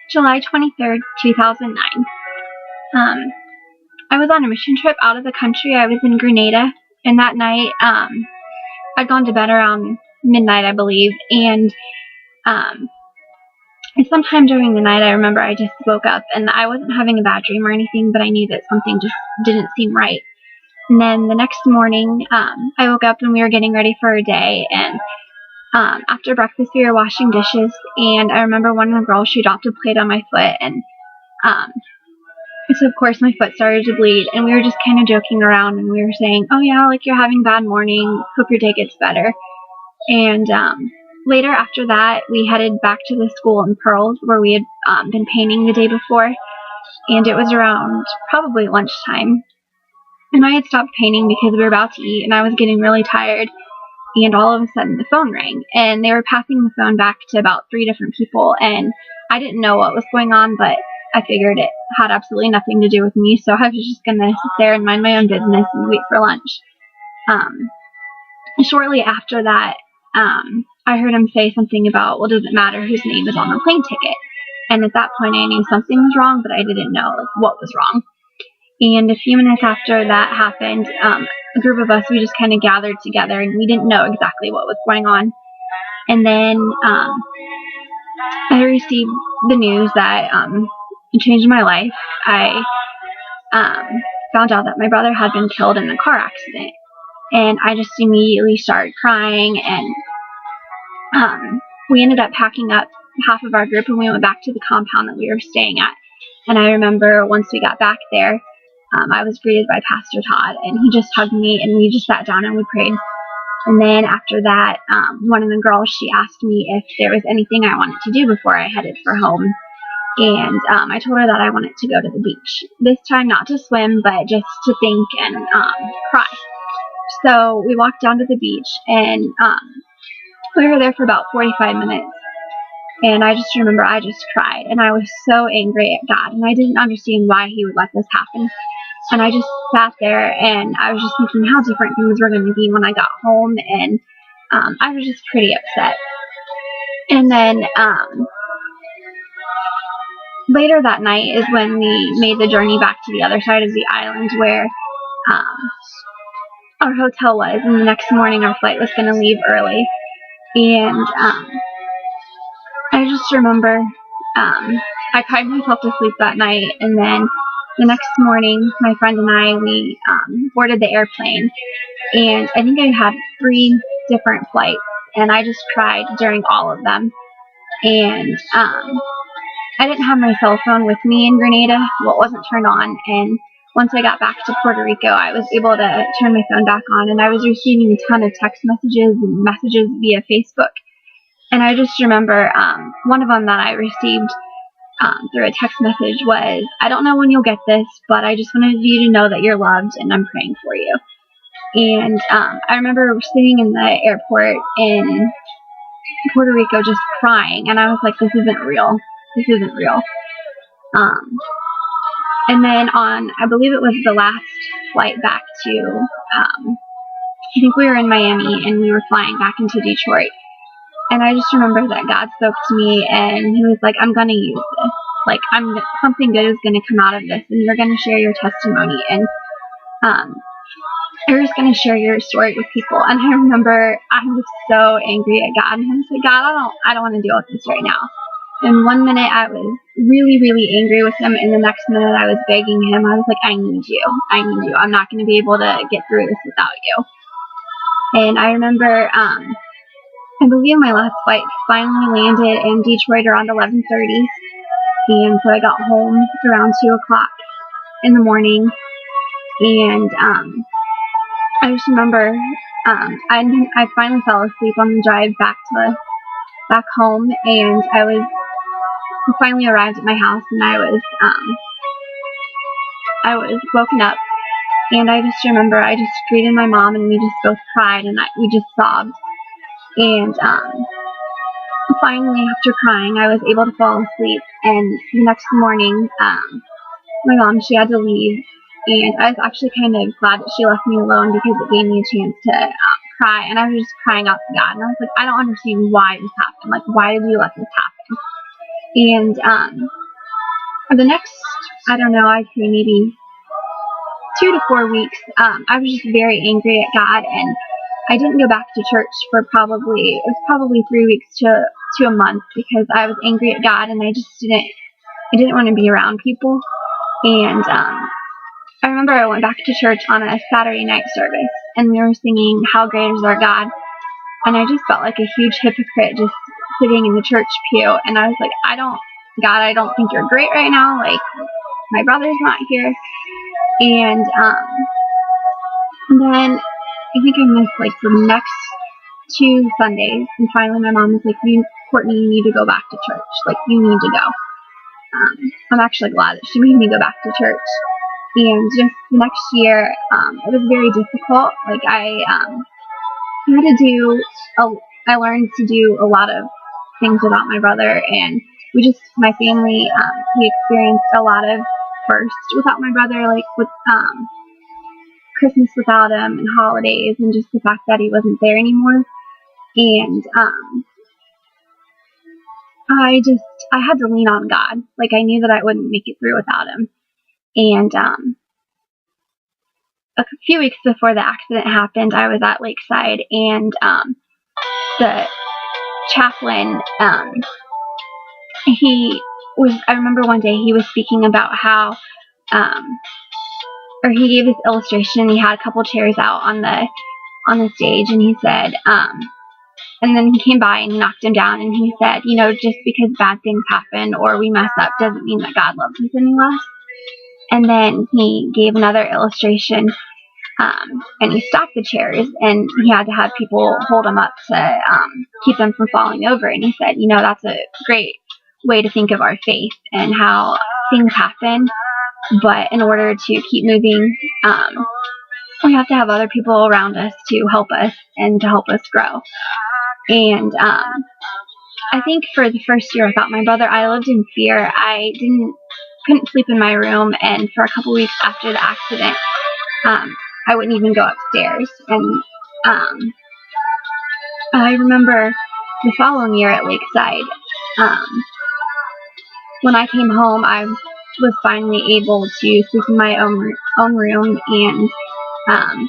July 23rd, 2009. I was on a mission trip out of the country. I was in Grenada, and that night, I'd gone to bed around midnight, I believe, and sometime during the night, I remember I just woke up, and I wasn't having a bad dream or anything, but I knew that something just didn't seem right. And then the next morning, I woke up and we were getting ready for our day, and after breakfast, we were washing dishes, and I remember one of the girls, she dropped a plate on my foot, and so of course my foot started to bleed, and we were just kind of joking around, and we were saying, oh yeah, like, you're having a bad morning, hope your day gets better. And later after that, we headed back to the school in Pearls where we had been painting the day before, and it was around probably lunchtime, and I had stopped painting because we were about to eat, and I was getting really tired. And all of a sudden the phone rang, and they were passing the phone back to about 3 different people, and I didn't know what was going on, but I figured it had absolutely nothing to do with me, so I was just going to sit there and mind my own business and wait for lunch. Shortly after that, I heard him say something about, well, does it matter whose name is on the plane ticket? And at that point I knew something was wrong, but I didn't know what was wrong. And a few minutes after that happened, a group of us, we just kind of gathered together, and we didn't know exactly what was going on. And then I received the news that it changed my life. I found out that my brother had been killed in a car accident, and I just immediately started crying, and we ended up packing up half of our group, and we went back to the compound that we were staying at. And I remember once we got back there, I was greeted by Pastor Todd, and he just hugged me, and we just sat down and we prayed. And then after that, one of the girls, she asked me if there was anything I wanted to do before I headed for home. And I told her that I wanted to go to the beach. This time not to swim, but just to think and cry. So we walked down to the beach, and we were there for about 45 minutes. And I just remember I just cried, and I was so angry at God, and I didn't understand why he would let this happen. And I just sat there, and I was just thinking how different things were going to be when I got home, and I was just pretty upset. And then later that night is when we made the journey back to the other side of the island where our hotel was, and the next morning our flight was going to leave early. And I just remember I cried myself to sleep that night, and then the next morning my friend and I, we boarded the airplane, and I think I had 3 different flights, and I just cried during all of them. And I didn't have my cell phone with me in Grenada. Well, it wasn't turned on, and once I got back to Puerto Rico, I was able to turn my phone back on, and I was receiving a ton of text messages and messages via Facebook. And I just remember one of them that I received through a text message was, I don't know when you'll get this, but I just wanted you to know that you're loved, and I'm praying for you. And I remember sitting in the airport in Puerto Rico just crying, and I was like, this isn't real. This isn't real. And then on, I believe it was the last flight back to, I think we were in Miami, and we were flying back into Detroit. And I just remember that God spoke to me, and he was like, I'm going to use this. Like, something good is going to come out of this, and you're going to share your testimony, and you're just going to share your story with people. And I remember I was so angry at God, and I was like, God, I don't want to deal with this right now. And one minute I was really, really angry with him, and the next minute I was begging him. I was like, I need you. I need you. I'm not going to be able to get through this without you. And I remember, I believe my last flight finally landed in Detroit around 11:30, and so I got home around 2 o'clock in the morning, and I just remember I finally fell asleep on the drive back home, and I finally arrived at my house, and I was woken up, and I just remember I just greeted my mom, and we just both cried, and we just sobbed. And finally, after crying, I was able to fall asleep, and the next morning, my mom, she had to leave, and I was actually kind of glad that she left me alone because it gave me a chance to cry, and I was just crying out to God, and I was like, I don't understand why this happened. Like, why did you let this happen? And the next, I don't know, I'd say maybe 2 to 4 weeks, I was just very angry at God, and I didn't go back to church for it was probably 3 weeks to a month, because I was angry at God, and I didn't want to be around people. And I remember I went back to church on a Saturday night service, and we were singing "How Great Is Our God," and I just felt like a huge hypocrite just sitting in the church pew, and I was like, God, I don't think you're great right now, like, my brother's not here. And then I think I missed like the next 2 Sundays, and finally my mom was like, Courtney, you need to go back to church, like, you need to go. I'm actually glad that she made me go back to church. And just the next year, it was very difficult. Like, I learned to do a lot of things without my brother, and my family, we experienced a lot of first without my brother, like with Christmas without him and holidays, and just the fact that he wasn't there anymore. And I had to lean on God. Like, I knew that I wouldn't make it through without him. And a few weeks before the accident happened, I was at Lakeside, and the chaplain, I remember one day he was speaking about how, or he gave this illustration. He had a couple chairs out on the stage, and he said, and then he came by and he knocked him down, and he said, just because bad things happen or we mess up doesn't mean that God loves us any less. And then he gave another illustration, and he stacked the chairs, and he had to have people hold them up to keep them from falling over. And he said, that's a great way to think of our faith and how things happen, but in order to keep moving, we have to have other people around us to help us and to help us grow. And I think for the first year without my brother, I lived in fear. I couldn't sleep in my room, and for a couple weeks after the accident, I wouldn't even go upstairs. And I remember the following year at Lakeside, when I came home, I was finally able to sleep in my own room, and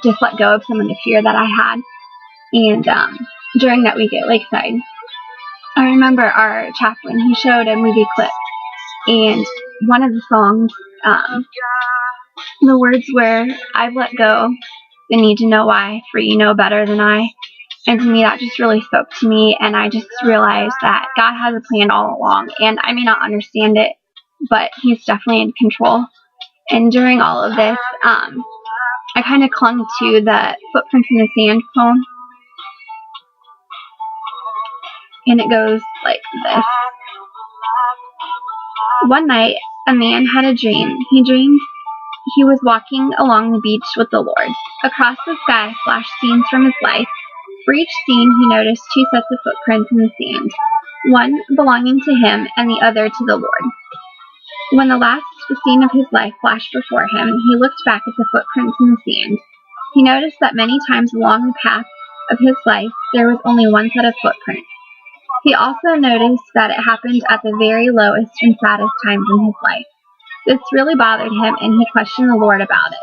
just let go of some of the fear that I had. And during that week at Lakeside, I remember our chaplain, he showed a movie clip, and one of the songs, the words were, "I've let go the need to know why, for you know better than I." And to me, that just really spoke to me, and I just realized that God has a plan all along, and I may not understand it, but He's definitely in control. And during all of this, I kind of clung to the Footprints in the Sand poem, and it goes like this. One night, a man had a dream. He dreamed he was walking along the beach with the Lord. Across the sky flashed scenes from his life. For each scene, he noticed 2 sets of footprints in the sand, one belonging to him and the other to the Lord. When the last scene of his life flashed before him, he looked back at the footprints in the sand. He noticed that many times along the path of his life, there was only one set of footprints. He also noticed that it happened at the very lowest and saddest times in his life. This really bothered him, and he questioned the Lord about it.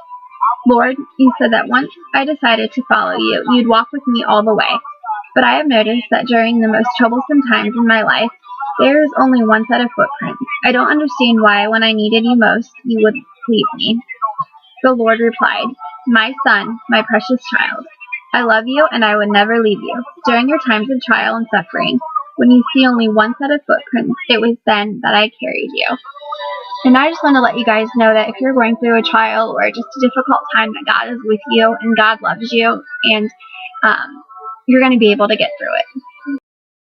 "Lord, you said that once I decided to follow you, you'd walk with me all the way. But I have noticed that during the most troublesome times in my life, there is only one set of footprints. I don't understand why, when I needed you most, you would leave me." The Lord replied, "My son, my precious child, I love you and I would never leave you. During your times of trial and suffering, when you see only one set of footprints, it was then that I carried you." And I just want to let you guys know that if you're going through a trial or just a difficult time, that God is with you and God loves you, and you're going to be able to get through it.